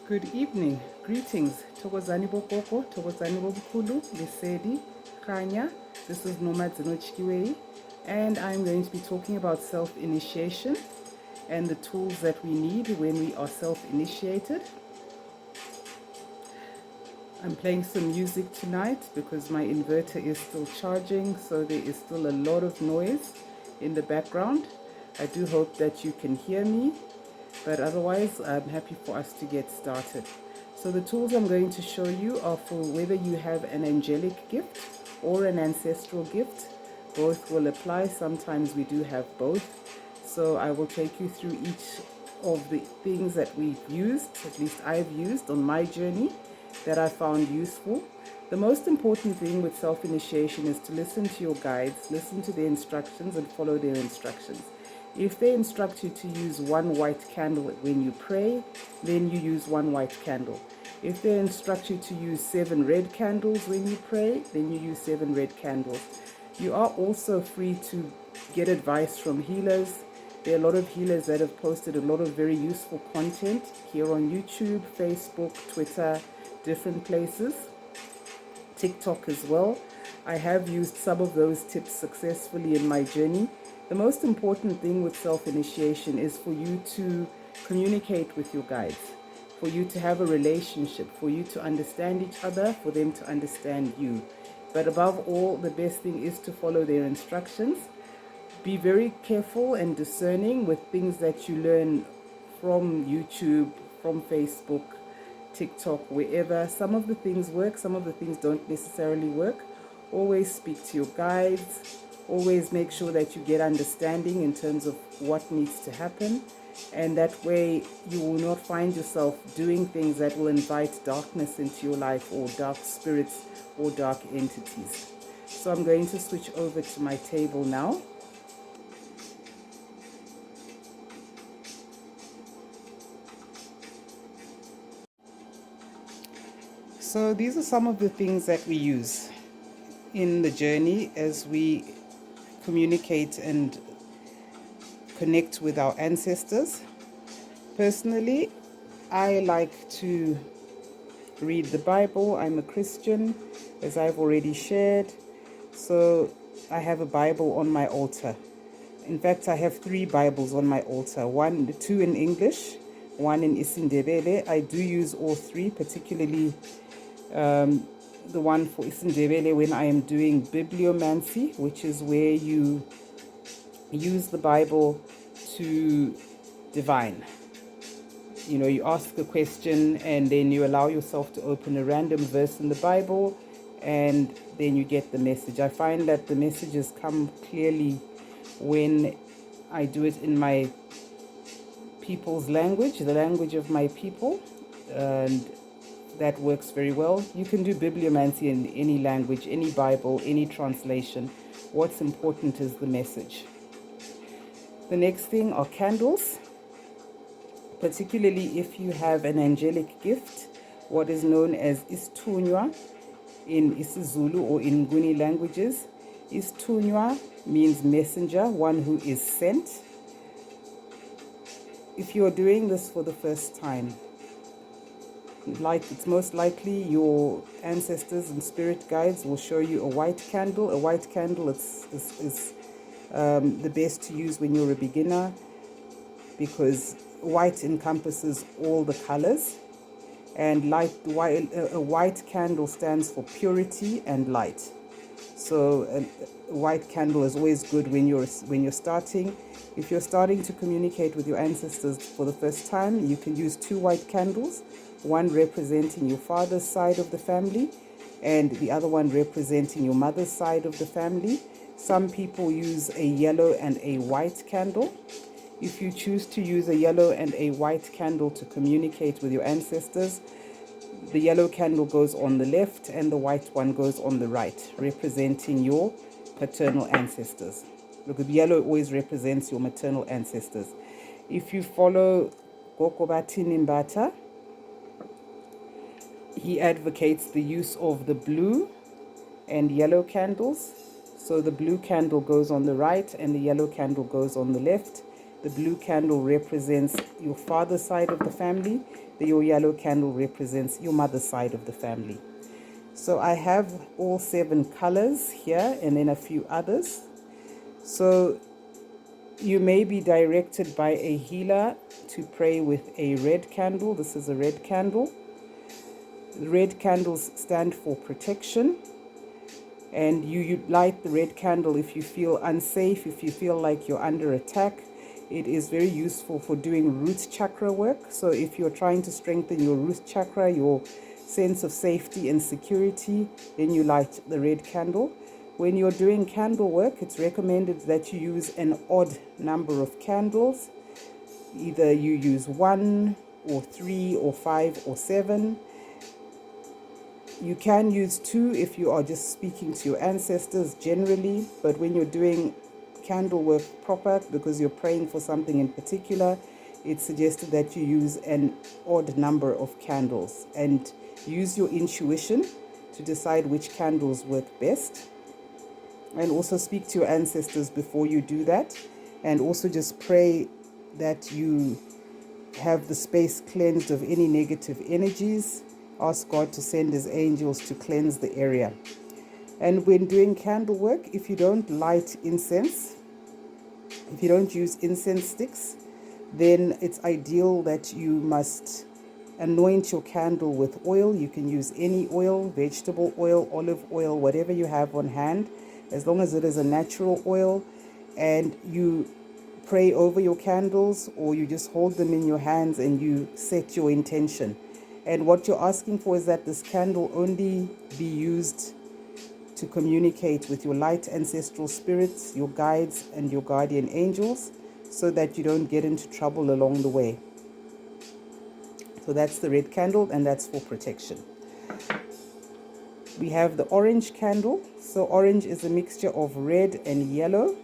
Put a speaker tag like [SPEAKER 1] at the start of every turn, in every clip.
[SPEAKER 1] Good evening, greetings. Thokozani Bokoko, Thokozani Bokulu, Lesedi, Kanya. This is Nomadzino Chikiwei, and I'm going to be talking about self-initiation and the tools that we need when we are self-initiated. I'm playing some music tonight because my inverter is still charging, so there is still a lot of noise in the background. I do hope that you can hear me, but otherwise I'm happy for us to get started. So the tools I'm going to show you are for whether you have an angelic gift or an ancestral gift. Both will apply. Sometimes we do have both. So I will take you through each of the things that we've used, at least I've used on my journey, that I found useful. The most important thing with self-initiation is to listen to your guides, listen to their instructions and follow their instructions. If they instruct you to use one white candle when you pray, then you use one white candle. If they instruct you to use 7 red candles when you pray, then you use 7 red candles. You are also free to get advice from healers. There are a lot of healers that have posted a lot of very useful content here on YouTube, Facebook, Twitter, different places, TikTok as well. I have used some of those tips successfully in my journey. The most important thing with self-initiation is for you to communicate with your guides, for you to have a relationship, for you to understand each other, for them to understand you. But above all, the best thing is to follow their instructions. Be very careful and discerning with things that you learn from YouTube, from Facebook, TikTok, wherever. Some of the things work, some of the things don't necessarily work. Always speak to your guides. Always make sure that you get understanding in terms of what needs to happen. And that way you will not find yourself doing things that will invite darkness into your life, or dark spirits or dark entities. So I'm going to switch over to my table now. So these are some of the things that we use in the journey as we communicate and connect with our ancestors. Personally, I like to read the Bible. I'm a Christian, as I've already shared. So I have a Bible on my altar. In fact, I have 3 Bibles on my altar. 2 in English, 1 in Isindebele. I do use all 3, particularly the one for Isindebele when I am doing bibliomancy, which is where you use the Bible to divine. You know, you ask a question and then you allow yourself to open a random verse in the Bible, and then you get the message. I find that the messages come clearly when I do it in my people's language, the language of my people, and that works very well. You can do bibliomancy in any language, any Bible, any translation. What's important is the message. The next thing are candles, particularly if you have an angelic gift, what is known as isithunywa in isiZulu or in Nguni languages. Isithunywa means messenger, one who is sent. If you are doing this for the first time, it's most likely your ancestors and spirit guides will show you a white candle. A white candle is the best to use when you're a beginner, because white encompasses all the colors, and a white candle stands for purity and light. So a white candle is always good when you're starting. If you're starting to communicate with your ancestors for the first time, you can use 2 white candles, one representing your father's side of the family and the other one representing your mother's side of the family. Some people use a yellow and a white candle. If you choose to use a yellow and a white candle to communicate with your ancestors, the yellow candle goes on the left and the white one goes on the right, representing your paternal ancestors. Look, the yellow always represents your maternal ancestors. If you follow Gokobati Nimbata, he advocates the use of the blue and yellow candles. So the blue candle goes on the right and the yellow candle goes on the left. The blue candle represents your father's side of the family. Your yellow candle represents your mother's side of the family. So I have all 7 colors here and then a few others. So you may be directed by a healer to pray with a red candle. This is a red candle. Red candles stand for protection. And you light the red candle if you feel unsafe, if you feel like you're under attack. It is very useful for doing root chakra work. So if you're trying to strengthen your root chakra, your sense of safety and security, then you light the red candle. When you're doing candle work, it's recommended that you use an odd number of candles. Either you use 1 or 3 or 5 or 7. You can use 2 if you are just speaking to your ancestors generally, but when you're doing candle work proper, because you're praying for something in particular, it's suggested that you use an odd number of candles and use your intuition to decide which candles work best. And also speak to your ancestors before you do that, and also just pray that you have the space cleansed of any negative energies. Ask God to send his angels to cleanse the area. And when doing candle work, if you don't light incense, if you don't use incense sticks, then it's ideal that you must anoint your candle with oil. You can use any oil, vegetable oil, olive oil, whatever you have on hand, as long as it is a natural oil. And you pray over your candles, or you just hold them in your hands and you set your intention. And what you're asking for is that this candle only be used to communicate with your light ancestral spirits, your guides, and your guardian angels, so that you don't get into trouble along the way. So that's the red candle, and that's for protection. We have the orange candle. So orange is a mixture of red and yellow.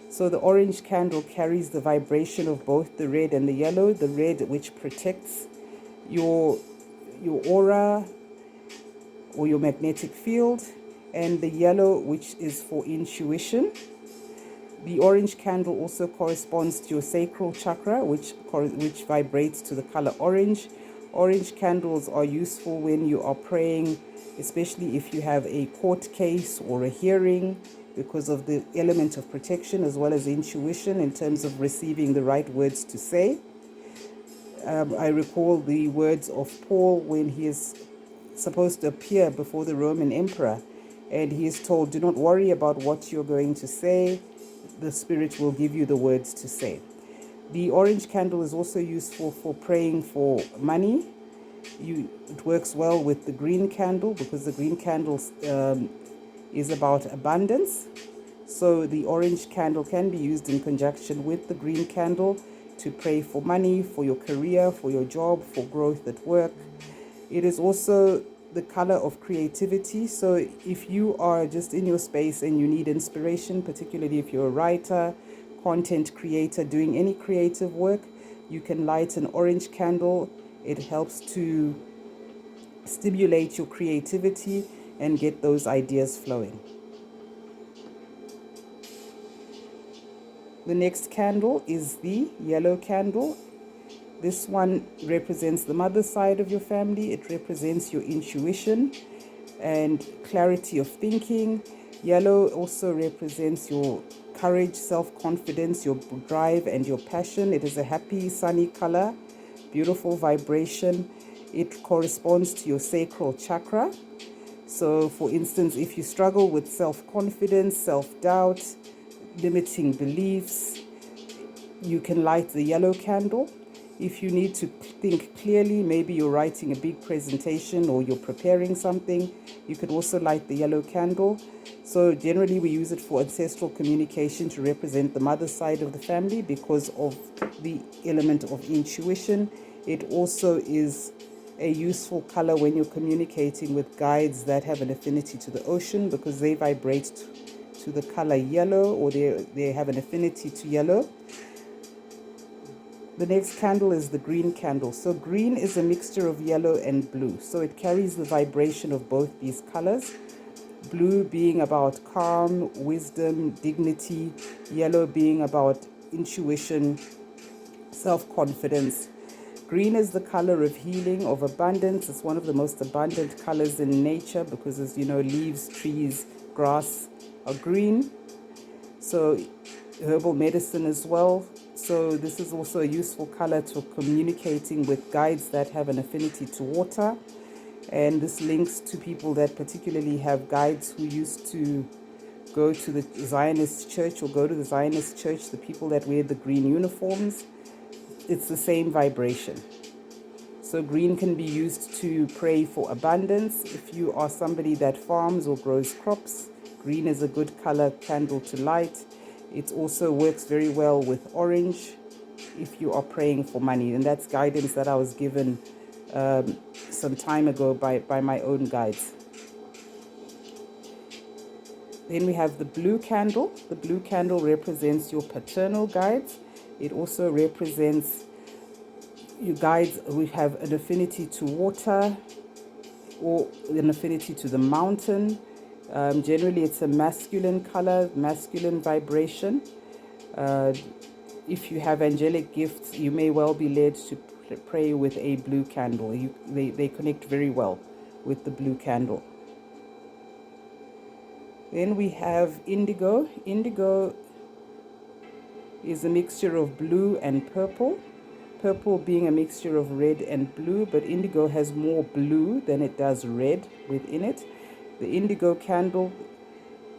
[SPEAKER 1] So the orange candle carries the vibration of both the red and the yellow. The red, which protects your aura or your magnetic field, and the yellow, which is for intuition. The orange candle also corresponds to your sacral chakra, which vibrates to the color orange. Orange candles are useful when you are praying, especially if you have a court case or a hearing, because of the element of protection as well as intuition in terms of receiving the right words to say. I recall the words of Paul when he is supposed to appear before the Roman emperor, and he is told, do not worry about what you're going to say. The Spirit will give you the words to say. The orange candle is also useful for praying for money. It works well with the green candle, because the green candle is about abundance. So the orange candle can be used in conjunction with the green candle to pray for money, for your career, for your job, for growth at work. It is also the color of creativity. So if you are just in your space and you need inspiration, particularly if you're a writer, content creator, doing any creative work, you can light an orange candle. It helps to stimulate your creativity and get those ideas flowing. The next candle is the yellow candle. This one represents the mother side of your family. It represents your intuition and clarity of thinking. Yellow also represents your courage, self-confidence, your drive, and your passion. It is a happy, sunny color, beautiful vibration. It corresponds to your sacral chakra. So, for instance, if you struggle with self-confidence, self-doubt, limiting beliefs, you can light the yellow candle. If you need to think clearly, maybe you're writing a big presentation or you're preparing something, you could also light the yellow candle. So generally we use it for ancestral communication to represent the mother side of the family because of the element of intuition. It also is a useful color when you're communicating with guides that have an affinity to the ocean, because they vibrate to the color yellow, or they have an affinity to yellow. The next candle is the green candle. So green is a mixture of yellow and blue. So it carries the vibration of both these colors. Blue being about calm, wisdom, dignity. Yellow being about intuition, self-confidence. Green is the color of healing, of abundance. It's one of the most abundant colors in nature because, as you know, leaves, trees, grass are green. So herbal medicine as well. So this is also a useful color to communicating with guides that have an affinity to water. And this links to people that particularly have guides who used to go to the Zionist church or go to the Zionist church, the people that wear the green uniforms. It's the same vibration. So green can be used to pray for abundance. If you are somebody that farms or grows crops, green is a good color candle to light. It also works very well with orange if you are praying for money. And that's guidance that I was given some time ago by my own guides. Then we have the blue candle. The blue candle represents your paternal guides. It also represents you guides who have an affinity to water or an affinity to the mountain. Generally, it's a masculine color, masculine vibration. If you have angelic gifts, you may well be led to pray with a blue candle. They connect very well with the blue candle. Then we have indigo. Indigo is a mixture of blue and purple. Purple being a mixture of red and blue, but indigo has more blue than it does red within it. The indigo candle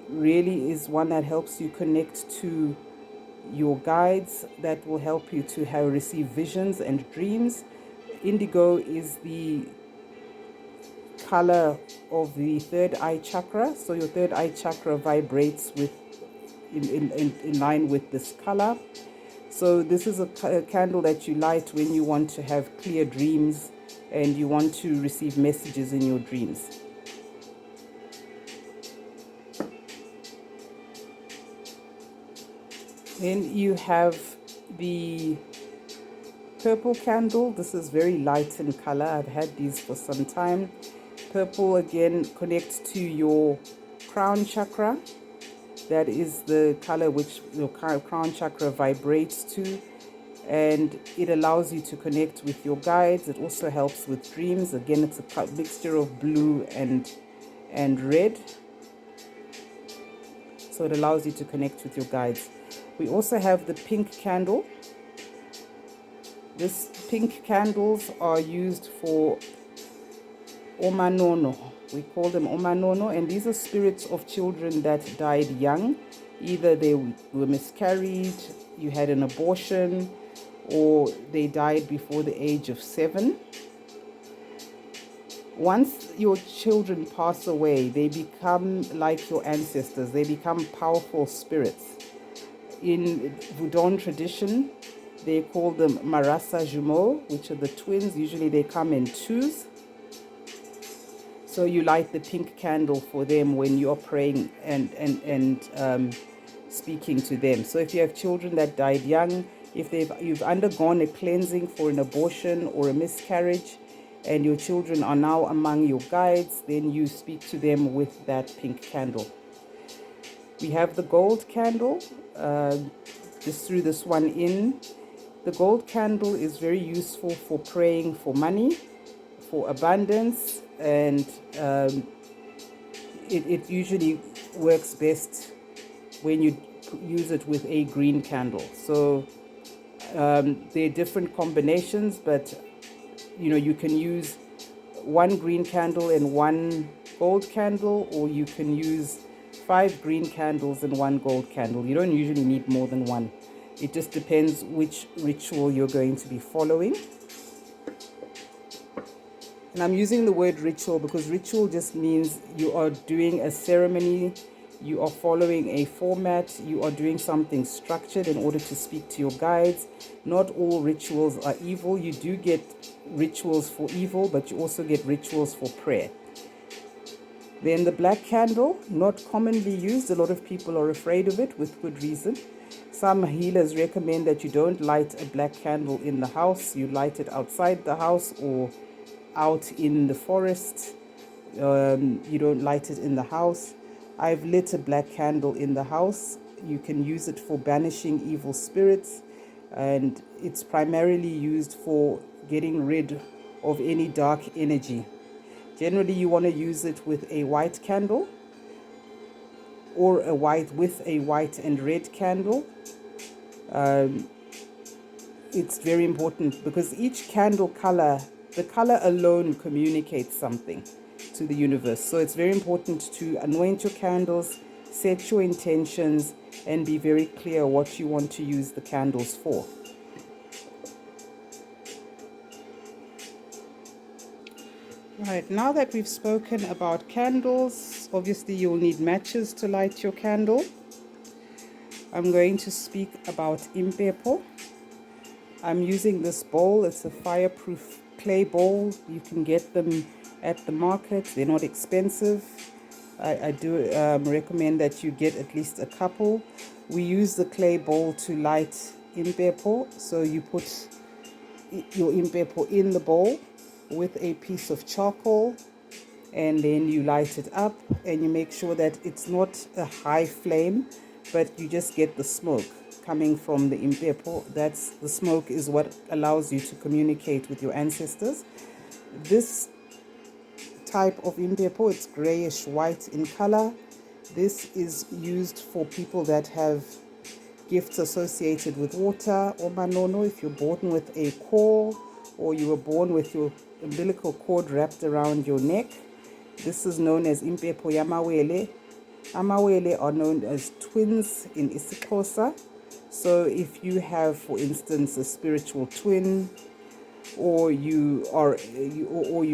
[SPEAKER 1] really is one that helps you connect to your guides, that will help you to receive visions and dreams. Indigo is the color of the third eye chakra, so your third eye chakra vibrates with in line with this color. So this is a candle that you light when you want to have clear dreams and you want to receive messages in your dreams. Then you have the purple candle. This is very light in color. I've had these for some time. Purple again connects to your crown chakra. That is the color which your crown chakra vibrates to, and it allows you to connect with your guides. It also helps with dreams. Again, it's a mixture of blue and red, so it allows you to connect with your guides. We also have the pink candle. This pink candles are used for omanono. We call them omanono, and these are spirits of children that died young. Either they were miscarried, you had an abortion, or they died before the age of 7. Once your children pass away, they become like your ancestors. They become powerful spirits. In Vodun tradition, they call them marasa jumeaux, which are the twins. Usually they come in twos. So you light the pink candle for them when you're praying and speaking to them. So if you have children that died young, if you've undergone a cleansing for an abortion or a miscarriage, and your children are now among your guides, then you speak to them with that pink candle. We have the gold candle. Just threw this one in. The gold candle is very useful for praying for money, for abundance, and it usually works best when you use it with a green candle. So there are different combinations, but you can use one green candle and one gold candle, or you can use 5 green candles and 1 gold candle. You don't usually need more than one. It just depends which ritual you're going to be following. And I'm using the word ritual because ritual just means you are doing a ceremony, you are following a format, you are doing something structured in order to speak to your guides. Not all rituals are evil. You do get rituals for evil, but you also get rituals for prayer. Then the black candle, not commonly used. A lot of people are afraid of it with good reason. Some healers recommend that you don't light a black candle in the house. You light it outside the house or out in the forest. You don't light it in the house. I've lit a black candle in the house. You can use it for banishing evil spirits, and it's primarily used for getting rid of any dark energy. Generally, you want to use it with a white candle, or a white and red candle. It's very important because each candle color, the color alone communicates something to the universe. So it's very important to anoint your candles, set your intentions, and be very clear what you want to use the candles for. Right, now that we've spoken about candles, obviously you'll need matches to light your candle. I'm going to speak about impepo. I'm using this bowl. It's a fireproof clay bowl. You can get them at the market. They're not expensive. I do recommend that you get at least a couple. We use the clay bowl to light impepo. So you put your impepo in the bowl with a piece of charcoal, and then you light it up, and you make sure that it's not a high flame, but you just get the smoke coming from the impepo. That's the smoke is what allows you to communicate with your ancestors. This type of impepo, it's grayish white in color. This is used for people that have gifts associated with water, or manono, if you're born with a core, or you were born with your umbilical cord wrapped around your neck. This is known as impepo yamawele. Amawele are known as twins in isiXhosa. So if you have, for instance, a spiritual twin, or you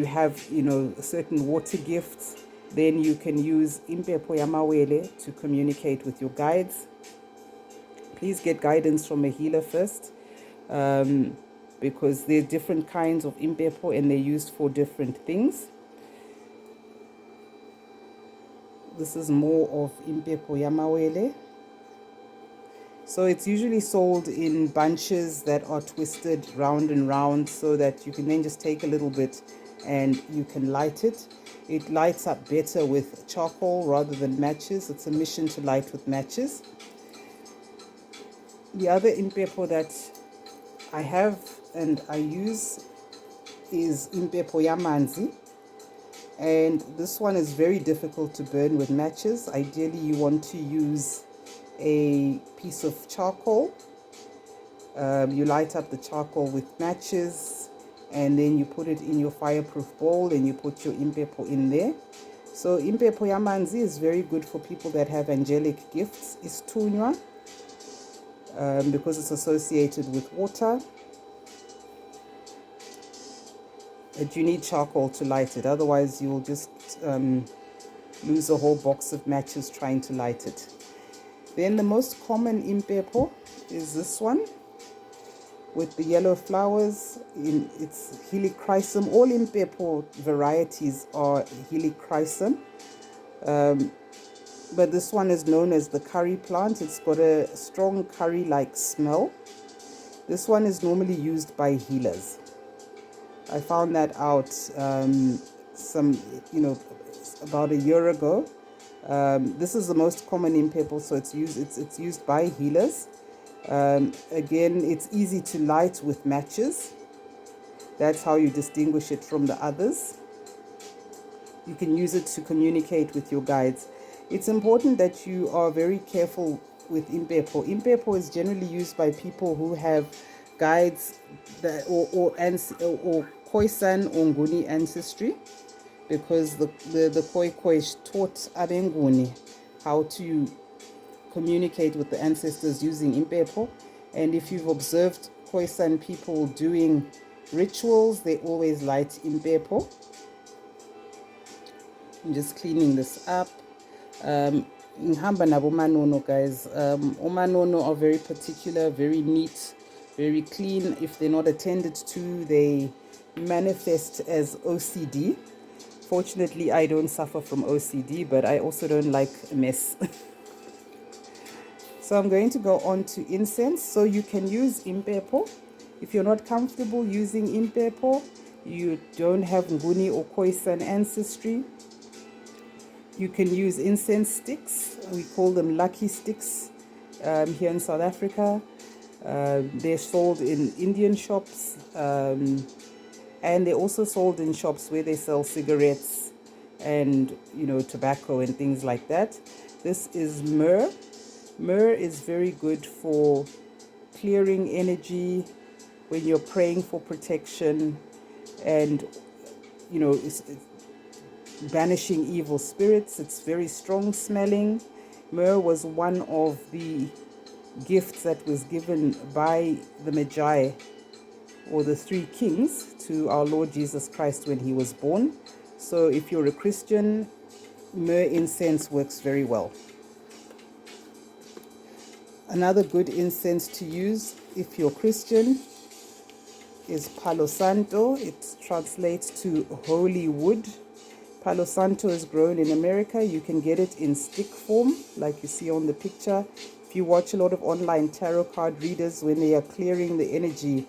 [SPEAKER 1] have, certain water gifts, then you can use impepo yamawele to communicate with your guides. Please get guidance from a healer first, because there are different kinds of impepo and they're used for different things. This is more of impepo yamawele. So it's usually sold in bunches that are twisted round and round, so that you can then just take a little bit and you can light it. It lights up better with charcoal rather than matches. It's a mission to light with matches. The other impepo that I have and I use is impepo yamanzi. And this one is very difficult to burn with matches. Ideally, you want to use a piece of charcoal. You light up the charcoal with matches, and then you put it in your fireproof bowl, and you put your impepo in there. So impepo yamanzi is very good for people that have angelic gifts. Istunywa, because it's associated with water. But you need charcoal to light it, otherwise you'll just lose a whole box of matches trying to light it. Then the most common impepo is this one with the yellow flowers. It's helichrysum. All impepo varieties are helichrysum, but this one is known as the curry plant. It's got a strong curry-like smell. This one is normally used by healers. I found that out about a year ago. This is the most common impepo, so it's used by healers. Again, it's easy to light with matches. That's how you distinguish it from the others. You can use it to communicate with your guides. It's important that you are very careful with impepo. Impepo is generally used by people who have guides that or Khoisan or Nguni ancestry, because the Khoi taught Abenguni how to communicate with the ancestors using impepo. And if you've observed Khoisan people doing rituals, they always light impepo. I'm just cleaning this up. Ngihamba nabo manono, guys. Omanono are very particular, very neat, very clean. If they're not attended to, they manifest as OCD. Fortunately, I don't suffer from OCD, but I also don't like a mess. So I'm going to go on to incense. So you can use impepo. If you're not comfortable using impepo, you don't have Nguni or Khoisan ancestry, you can use incense sticks. We call them lucky sticks. here in South Africa. They're sold in Indian shops, and they're also sold in shops where they sell cigarettes and tobacco and things like that. This is myrrh. Myrrh is very good for clearing energy when you're praying for protection, and it's banishing evil spirits. It's very strong smelling. Myrrh was one of the gifts that was given by the Magi, or the three kings, to our Lord Jesus Christ when he was born. So if you're a Christian, myrrh incense works very well. Another good incense to use if you're Christian is Palo Santo. It translates to holy wood. Palo Santo is grown in America. You can get it in stick form, like you see on the picture. If you watch a lot of online tarot card readers, when they are clearing the energy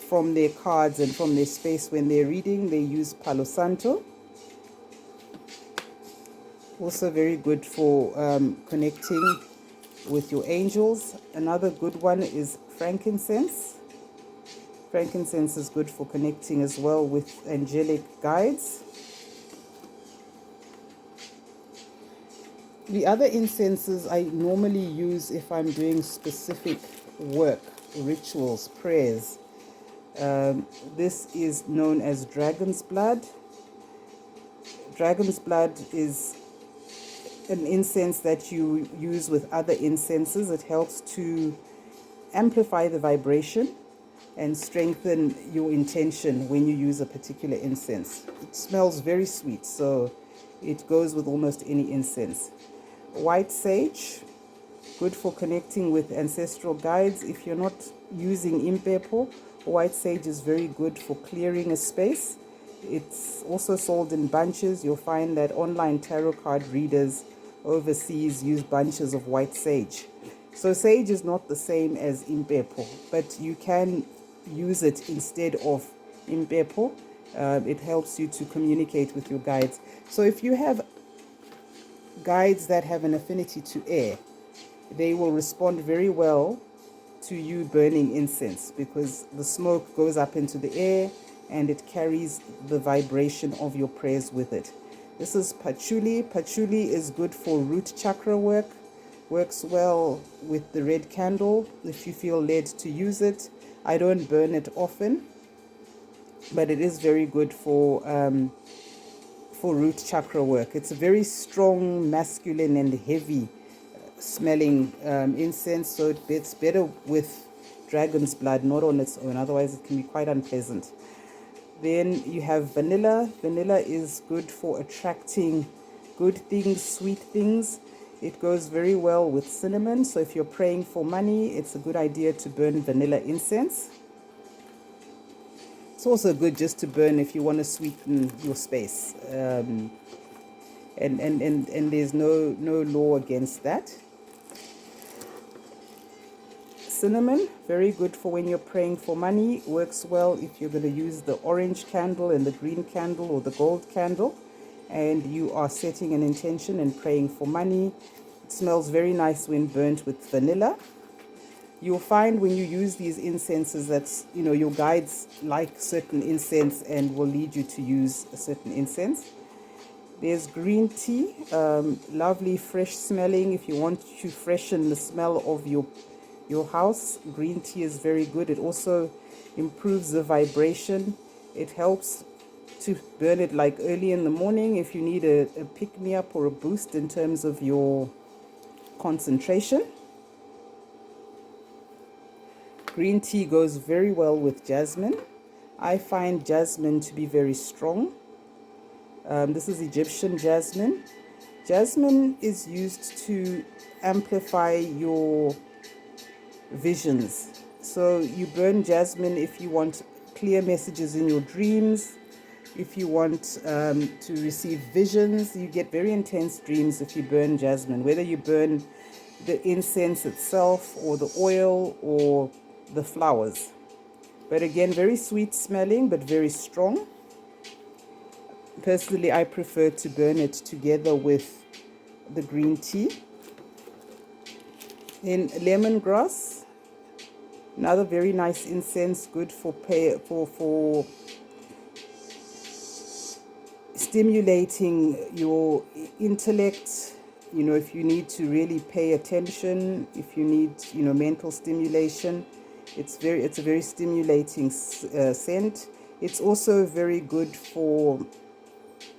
[SPEAKER 1] from their cards and from their space when they're reading, they use Palo Santo. Also very good for connecting with your angels. Another good one is frankincense. Frankincense is good for connecting as well with angelic guides. The other incenses I normally use if I'm doing specific work, rituals, prayers. This is known as dragon's blood. Dragon's blood is an incense that you use with other incenses. It helps to amplify the vibration and strengthen your intention when you use a particular incense. It smells very sweet, so it goes with almost any incense. White sage, good for connecting with ancestral guides. If you're not using impepo, white sage is very good for clearing a space. It's also sold in bunches. You'll find that online tarot card readers overseas use bunches of white sage. So sage is not the same as impepo, but you can use it instead of impepo. It helps you to communicate with your guides. So if you have guides that have an affinity to air, they will respond very well to you burning incense, because the smoke goes up into the air and it carries the vibration of your prayers with it. This is patchouli. Patchouli is good for root chakra work. Works well with the red candle if you feel led to use it. I don't burn it often, but it is very good for root chakra work. It's a very strong, masculine and heavy smelling incense, so it's better with dragon's blood, not on its own. Otherwise it can be quite unpleasant. Then you have vanilla. Vanilla is good for attracting good things, sweet things. It goes very well with cinnamon. So if you're praying for money, it's a good idea to burn vanilla incense. It's also good just to burn if you want to sweeten your space. And there's no law against that. Cinnamon, very good for when you're praying for money. Works well if you're going to use the orange candle and the green candle or the gold candle, and you are setting an intention and praying for money. It smells very nice when burnt with vanilla. You'll find when you use these incenses that your guides like certain incense and will lead you to use a certain incense. There's green tea, lovely fresh smelling. If you want to freshen the smell of your house, green tea is very good. It also improves the vibration. It helps to burn it like early in the morning if you need a pick-me-up or a boost in terms of your concentration. Green tea goes very well with jasmine. I find jasmine to be very strong. This is Egyptian jasmine. Jasmine is used to amplify your visions. So you burn jasmine if you want clear messages in your dreams, if you want to receive visions. You get very intense dreams if you burn jasmine, whether you burn the incense itself or the oil or the flowers. But again, very sweet smelling but very strong. Personally, I prefer to burn it together with the green tea. Then lemongrass, another very nice incense, good for stimulating your intellect. You know, if you need to really pay attention, if you need, you know, mental stimulation, it's a very stimulating scent. It's also very good for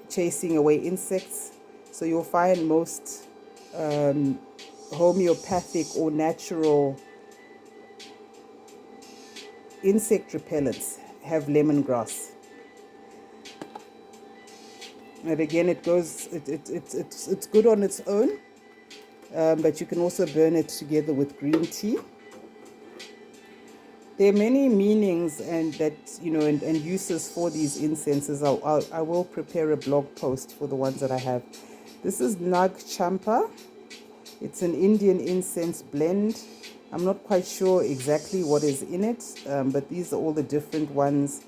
[SPEAKER 1] chasing away insects. So you'll find most homeopathic or natural insect repellents have lemongrass. And again, it's good on its own, but you can also burn it together with green tea. There are many meanings and uses for these incenses. I will prepare a blog post for the ones that I have. This is Nag Champa. It's an Indian incense blend. I'm not quite sure exactly what is in it, but these are all the different ones.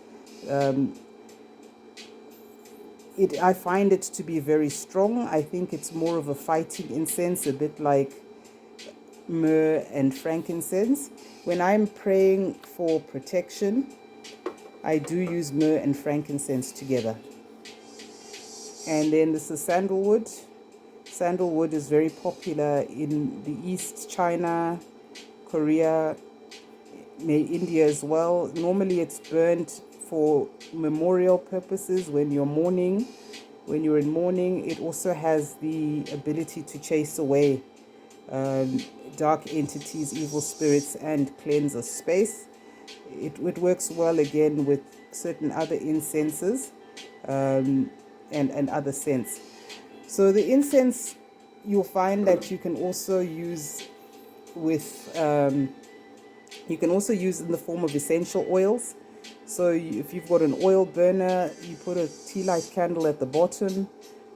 [SPEAKER 1] I find it to be very strong. I think it's more of a fighting incense, a bit like myrrh and frankincense. When I'm praying for protection, I do use myrrh and frankincense together. And then this is sandalwood. Sandalwood is very popular in the East, China, Korea, India as well. Normally it's burnt for memorial purposes when you're mourning. When you're in mourning, it also has the ability to chase away dark entities, evil spirits, and cleanse a space. It works well again with certain other incenses and other scents. So the incense, you'll find that you can also use with you can also use in the form of essential oils. So if you've got an oil burner, you put a tea light candle at the bottom,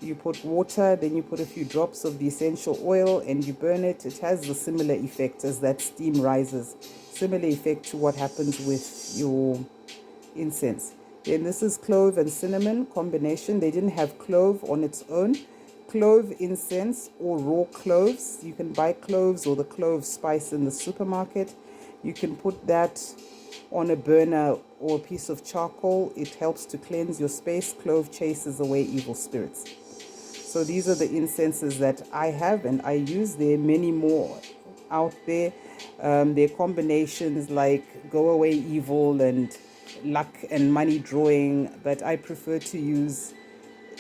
[SPEAKER 1] you put water, then you put a few drops of the essential oil and you burn it. It has a similar effect as that steam rises. Similar effect to what happens with your incense. Then this is clove and cinnamon combination. They didn't have clove on its own. Clove incense or raw cloves. You can buy cloves or the clove spice in the supermarket. You can put that on a burner or a piece of charcoal. It helps to cleanse your space. Clove chases away evil spirits. So these are the incenses that I have and I use. There are many more out there. There are combinations like go away evil and luck and money drawing, but I prefer to use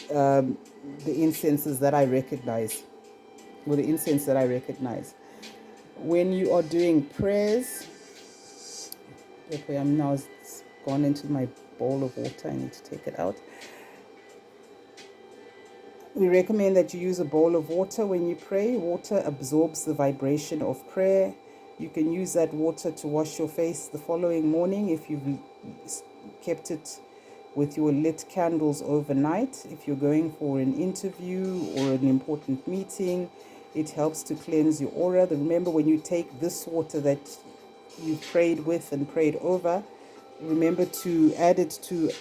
[SPEAKER 1] the incenses that I recognize, or the incense that I recognize. When you are doing prayers, okay, I'm now gone into my bowl of water. I need to take it out. We recommend that you use a bowl of water when you pray. Water absorbs the vibration of prayer. You can use that water to wash your face the following morning if you've kept it with your lit candles overnight. If you're going for an interview or an important meeting, it helps to cleanse your aura. Remember, when you take this water that you prayed with and prayed over, remember to add it to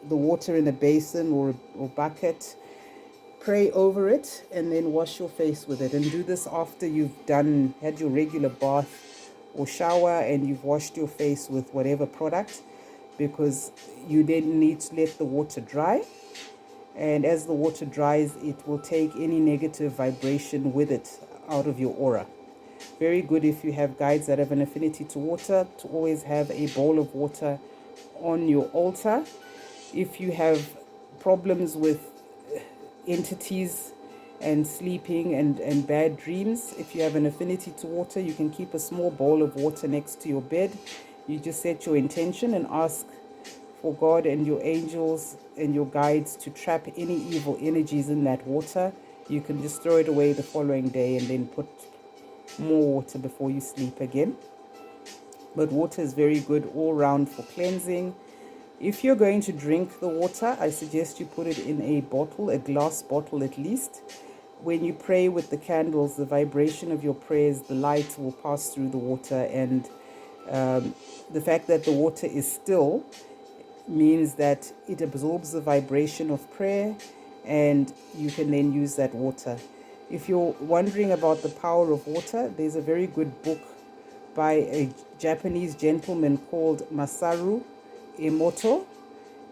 [SPEAKER 1] the water in a basin or bucket. Pray over it and then wash your face with it. And do this after you've had your regular bath or shower and you've washed your face with whatever product, because you then need to let the water dry. And as the water dries, it will take any negative vibration with it out of your aura. Very good if you have guides that have an affinity to water, to always have a bowl of water on your altar. If you have problems with entities and sleeping and bad dreams, if you have an affinity to water, you can keep a small bowl of water next to your bed. You just set your intention and ask for God and your angels and your guides to trap any evil energies in that water. You can just throw it away the following day and then put more water before you sleep again. But water is very good all round for cleansing. If you're going to drink the water, I suggest you put it in a bottle, a glass bottle at least. When you pray with the candles, the vibration of your prayers, the light will pass through the water, and the fact that the water is still means that it absorbs the vibration of prayer, and you can then use that water. If you're wondering about the power of water, there's a very good book by a Japanese gentleman called Masaru Emoto,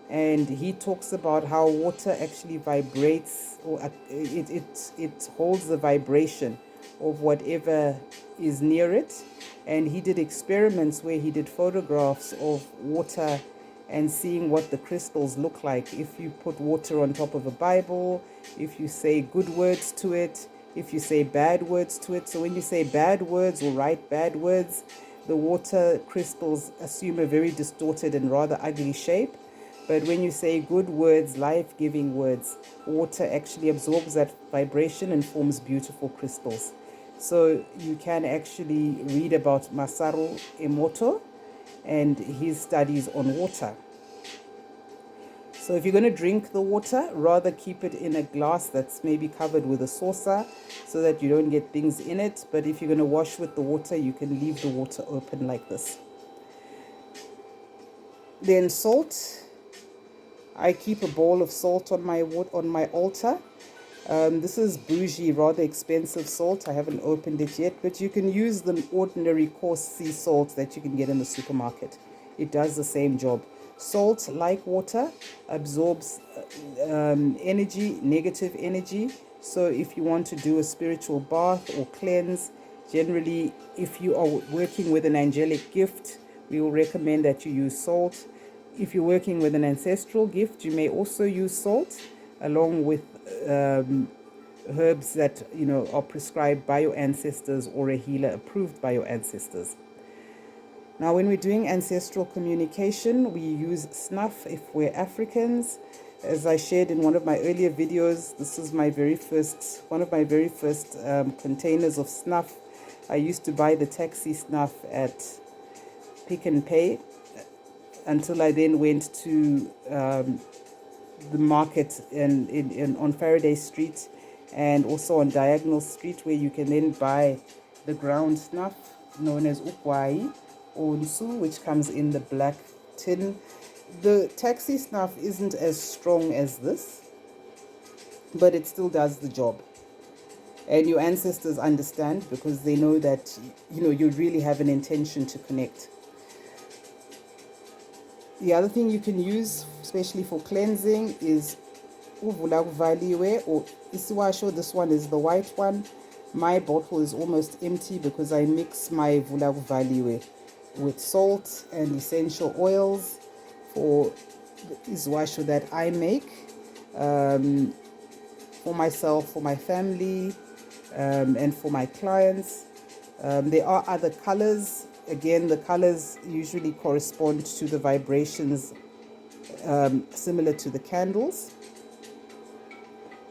[SPEAKER 1] and he talks about how water actually vibrates, or it holds the vibration of whatever is near it. And he did experiments where he did photographs of water and seeing what the crystals look like. If you put water on top of a Bible, if you say good words to it, if you say bad words to it. So when you say bad words or write bad words, the water crystals assume a very distorted and rather ugly shape. But when you say good words, life-giving words, water actually absorbs that vibration and forms beautiful crystals. So you can actually read about Masaru Emoto and his studies on water. So if you're going to drink the water, rather keep it in a glass that's maybe covered with a saucer so that you don't get things in it. But if you're going to wash with the water, you can leave the water open like this. Then salt. I keep a bowl of salt on my altar. This is bougie, rather expensive salt. I haven't opened it yet, but you can use the ordinary coarse sea salt that you can get in the supermarket. It does the same job. Salt, like water, absorbs energy, negative energy. So if you want to do a spiritual bath or cleanse, generally, if you are working with an angelic gift, we will recommend that you use salt. If you're working with an ancestral gift, you may also use salt along with herbs that are prescribed by your ancestors or a healer approved by your ancestors. Now, when we're doing ancestral communication, we use snuff if we're Africans. As I shared in one of my earlier videos, this is one of my very first containers of snuff. I used to buy the taxi snuff at Pick and Pay until I then went to the market on Faraday Street and also on Diagonal Street, where you can then buy the ground snuff known as ukwai or nsu, which comes in the black tin. The taxi snuff isn't as strong as this, but it still does the job. And your ancestors understand because they know that you really have an intention to connect. The other thing you can use, especially for cleansing, is uvula kuvaliwe or isiwasho. This one is the white one. My bottle is almost empty because I mix my vula kuvaliwe with salt and essential oils for the isiwasho that I make for myself, for my family, and for my clients. There are other colors. Again, the colors usually correspond to the vibrations similar to the candles.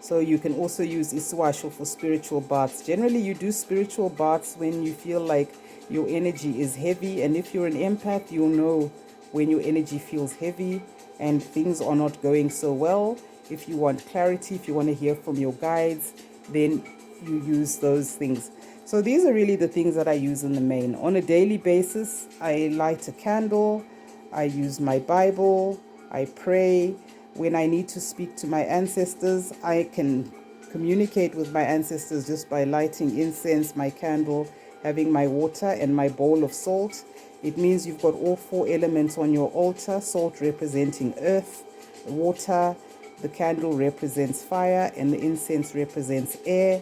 [SPEAKER 1] So you can also use isiwasho for spiritual baths. Generally, you do spiritual baths when you feel like your energy is heavy. And if you're an empath, you'll know when your energy feels heavy and things are not going so well. If you want clarity, if you want to hear from your guides, then you use those things. So these are really the things that I use in the main. On a daily basis, I light a candle, I use my Bible, I pray. When I need to speak to my ancestors, I can communicate with my ancestors just by lighting incense, my candle, having my water and my bowl of salt. It means you've got all four elements on your altar: salt representing earth, water, the candle represents fire, and the incense represents air.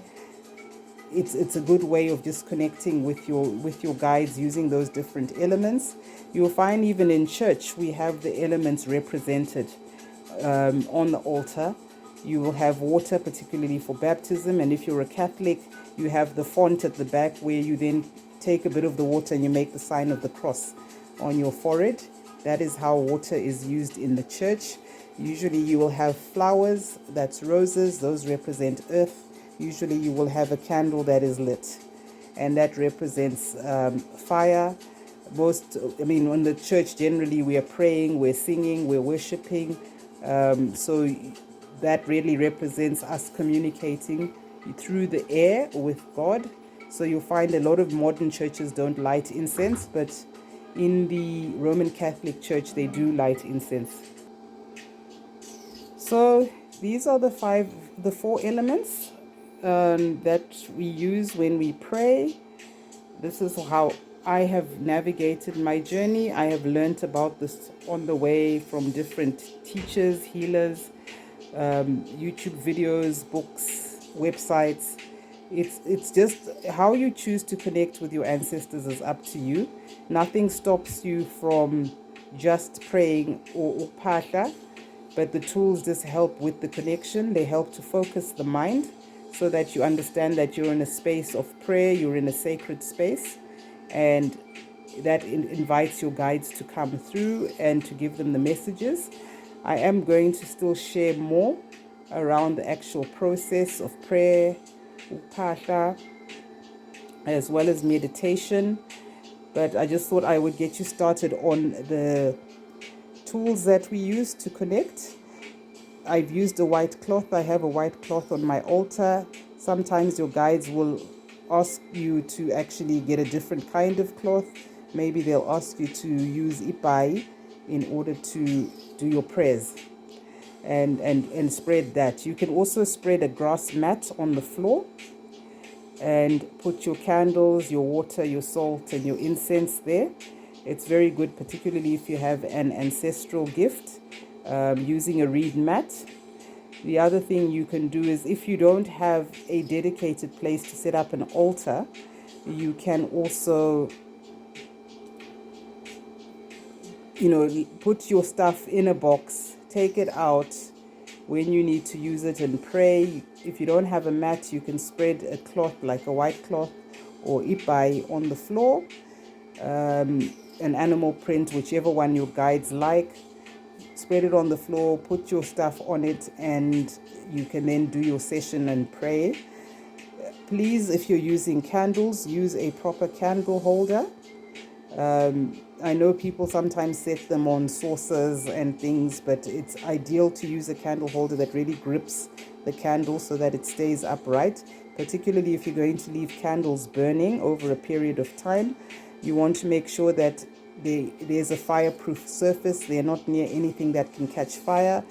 [SPEAKER 1] It's a good way of just connecting with your guides using those different elements. You'll find even in church we have the elements represented on the altar. You will have water, particularly for baptism, and if you're a Catholic, you have the font at the back where you then take a bit of the water and you make the sign of the cross on your forehead. That is how water is used in the church. Usually you will have flowers, that's roses, those represent earth. Usually you will have a candle that is lit, and that represents fire. In the church, generally we are praying, we're singing, we're worshiping. So that really represents us communicating through the air with God. So you'll find a lot of modern churches don't light incense, but in the Roman Catholic Church, they do light incense. So these are the four elements. that we use when we pray. This is how I have navigated my journey. I have learned about this on the way from different teachers, healers, YouTube videos, books, websites. It's just how you choose to connect with your ancestors is up to you. Nothing stops you from just praying or phahla, but the tools just help with the connection. They help to focus the mind so that you understand that you're in a space of prayer, you're in a sacred space, and that invites your guides to come through and to give them the messages. I am going to still share more around the actual process of prayer, uphahla, as well as meditation. But I just thought I would get you started on the tools that we use to connect. I've used a white cloth. I have a white cloth on my altar. Sometimes your guides will ask you to actually get a different kind of cloth. Maybe they'll ask you to use ipai in order to do your prayers and spread that. You can also spread a grass mat on the floor and put your candles, your water, your salt, and your incense there. It's very good, particularly if you have an ancestral gift, using a reed mat. The other thing you can do is, if you don't have a dedicated place to set up an altar, you can also, put your stuff in a box, take it out when you need to use it and pray. If you don't have a mat, you can spread a cloth like a white cloth or ipai on the floor, an animal print, whichever one your guides like. Spread it on the floor, put your stuff on it, and you can then do your session and pray. Please, if you're using candles, use a proper candle holder. I know people sometimes set them on saucers and things, but it's ideal to use a candle holder that really grips the candle so that it stays upright, particularly if you're going to leave candles burning over a period of time. You want to make sure that there's a fireproof surface. They're not near anything that can catch fire.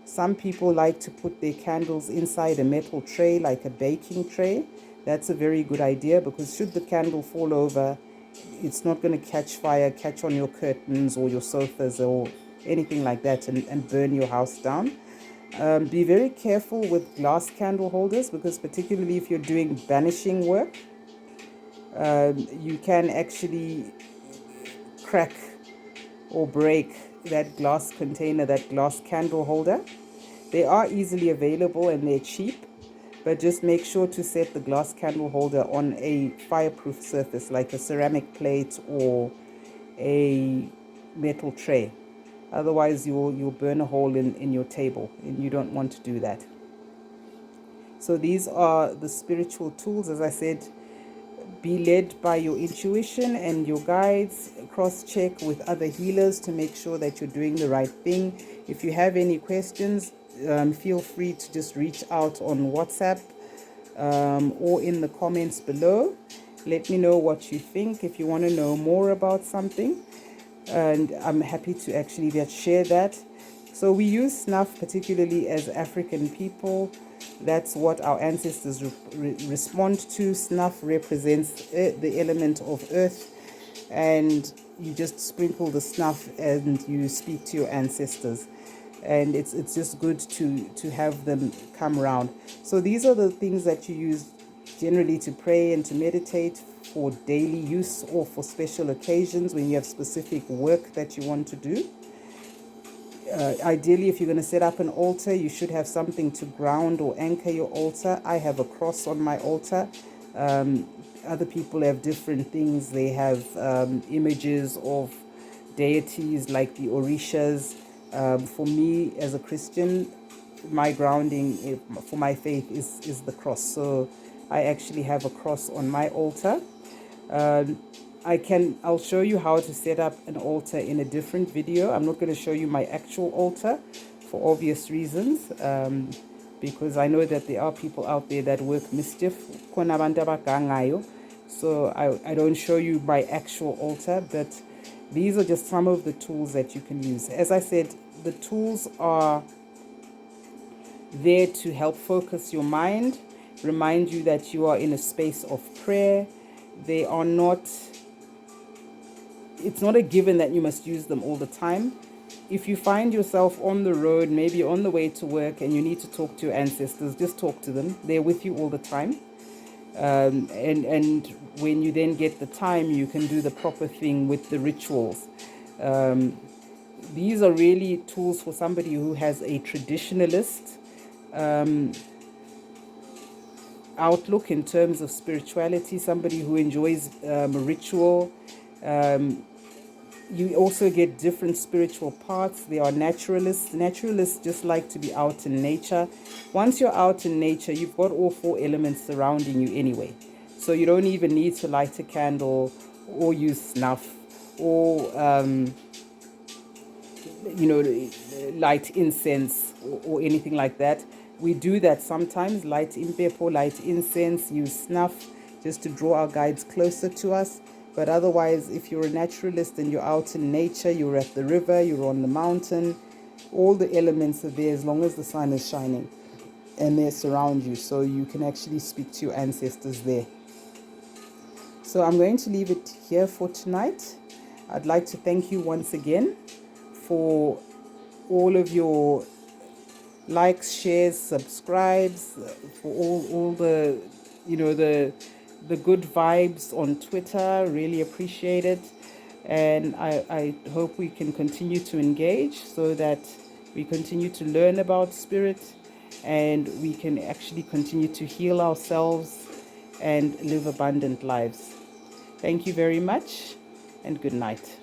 [SPEAKER 1] Some people like to put their candles inside a metal tray, like a baking tray. That's a very good idea, because should the candle fall over, it's not going to catch fire, catch on your curtains or your sofas or anything like that, and burn your house down. Be very careful with glass candle holders, because particularly if you're doing banishing work, you can actually crack or break that glass container, that glass candle holder. They are easily available and they're cheap, but just make sure to set the glass candle holder on a fireproof surface like a ceramic plate or a metal tray. Otherwise you'll burn a hole in your table, and you don't want to do that. So these are the spiritual tools. As I said, be led by your intuition and your guides. Cross-check with other healers to make sure that you're doing the right thing. If you have any questions, feel free to just reach out on WhatsApp or in the comments below. Let me know what you think if you want to know more about something, and I'm happy to actually just share that. So we use snuff, particularly as African people. That's what our ancestors respond to. Snuff represents the element of earth, and you just sprinkle the snuff and you speak to your ancestors, and it's just good to have them come around. So these are the things that you use generally to pray and to meditate, for daily use or for special occasions when you have specific work that you want to do. Ideally, if you're going to set up an altar, you should have something to ground or anchor your altar. I have a cross on my altar. Other people have different things. They have images of deities like the Orishas. For me, as a Christian, my grounding for my faith is the cross. So I actually have a cross on my altar. I'll show you how to set up an altar in a different video. I'm not going to show you my actual altar for obvious reasons, because I know that there are people out there that work mischief. So I don't show you my actual altar, but these are just some of the tools that you can use. As I said, the tools are there to help focus your mind remind you that you are in a space of prayer. They are not, it's not a given that you must use them all the time. If you find yourself on the road, maybe on the way to work, and you need to talk to your ancestors, just talk to them. They're with you all the time. And when you then get the time, you can do the proper thing with the rituals. These are really tools for somebody who has a traditionalist outlook in terms of spirituality, somebody who enjoys ritual. You also get different spiritual paths. There are naturalists. Naturalists just like to be out in nature. Once you're out in nature, you've got all four elements surrounding you anyway. So you don't even need to light a candle or use snuff or, light incense or anything like that. We do that sometimes, light impepo, light incense, use snuff, just to draw our guides closer to us. But otherwise, if you're a naturalist and you're out in nature, you're at the river, you're on the mountain, all the elements are there as long as the sun is shining and they surround you. So you can actually speak to your ancestors there. So I'm going to leave it here for tonight. I'd like to thank you once again for all of your likes, shares, subscribes, for all the, the good vibes on Twitter. Really appreciate it. And I hope we can continue to engage so that we continue to learn about spirit and we can actually continue to heal ourselves and live abundant lives. Thank you very much and good night.